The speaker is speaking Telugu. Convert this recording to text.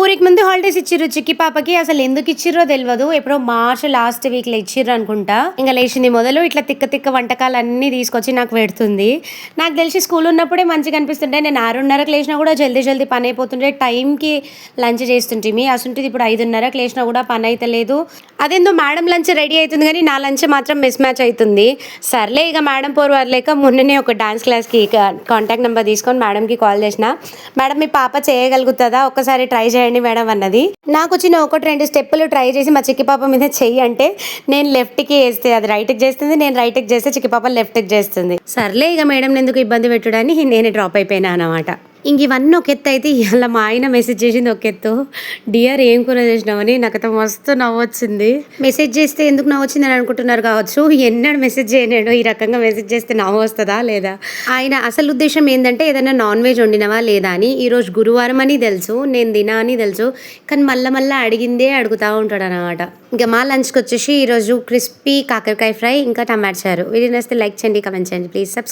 వీక్ ముందు హాలిడేస్ ఇచ్చిర్రు చిక్కి పాపకి. అసలు ఎందుకు ఇచ్చిర్రో తెలియదు. ఎప్పుడో మార్చ్ లాస్ట్ వీక్లో ఇచ్చిర్రు అనుకుంటా. ఇంకా లేచింది మొదలు ఇట్లా తిక్క తిక్క వంటకాలు అన్నీ తీసుకొచ్చి నాకు పెడుతుంది. నాకు తెలిసి స్కూల్ ఉన్నప్పుడే మంచిగా అనిపిస్తుంటే నేను 6:30కి లేచినా కూడా జల్దీ జల్దీ పని అయిపోతుంటే టైంకి లంచ్ చేస్తుంటే అసంటిది ఇప్పుడు 5:30కి లేచినా కూడా పని అయితే లేదు. అదేందో మేడం లంచ్ రెడీ అవుతుంది కానీ నా లంచ్ మాత్రం మిస్ మ్యాచ్ అవుతుంది. సర్లే ఇక మేడం పోరు వర్లేక మొన్ననే ఒక డాన్స్ క్లాస్కి కాంటాక్ట్ నెంబర్ తీసుకొని మేడంకి కాల్ చేసిన. మేడం మీ పాప చేయగలుగుతుందా, ఒక్కసారి ట్రై చేయండి మేడం అన్నది. నాకు వచ్చిన 1-2 స్టెప్పులు ట్రై చేసి మా చిక్కి పాప మీద చెయ్యి అంటే నేను లెఫ్ట్కి వేస్తే అది రైట్కి చేస్తుంది, నేను రైట్కి చేస్తే చిక్కి పాప లెఫ్ట్కి చేస్తుంది. సర్లే ఇక మేడం ఎందుకు ఇబ్బంది పెట్టడని నేనే డ్రాప్ అయిపోయినా అనమాట. ఇంక ఇవన్నీ ఒక ఎత్తు అయితే ఇలా మా ఆయన మెసేజ్ చేసింది ఒక ఎత్తు. డియర్ ఏం కూర చేసినామని నాకైతే మస్తు నవ్వొచ్చింది. మెసేజ్ చేస్తే ఎందుకు నవ్వొచ్చింది అని అనుకుంటున్నారు కావచ్చు. ఎన్నడూ మెసేజ్ చేయలేడు. ఈ రకంగా మెసేజ్ చేస్తే నవ్వు వస్తుందా లేదా. ఆయన అసలు ఉద్దేశం ఏంటంటే ఏదైనా నాన్ వెజ్ వండినవా లేదా అని. ఈరోజు గురువారం అని తెలుసు, నేను తినా అని తెలుసు, కానీ మళ్ళీ అడిగిందే అడుగుతూ ఉంటాడు అనమాట. ఇంకా మా లంచ్కి వచ్చేసి ఈరోజు క్రిస్పీ కాకరకాయ ఫ్రై ఇంకా టమాటా చారు. వీడియో నచ్చితే లైక్ చేయండి, కమెంట్ చేయండి, ప్లీజ్ సబ్స్క్రైబ్.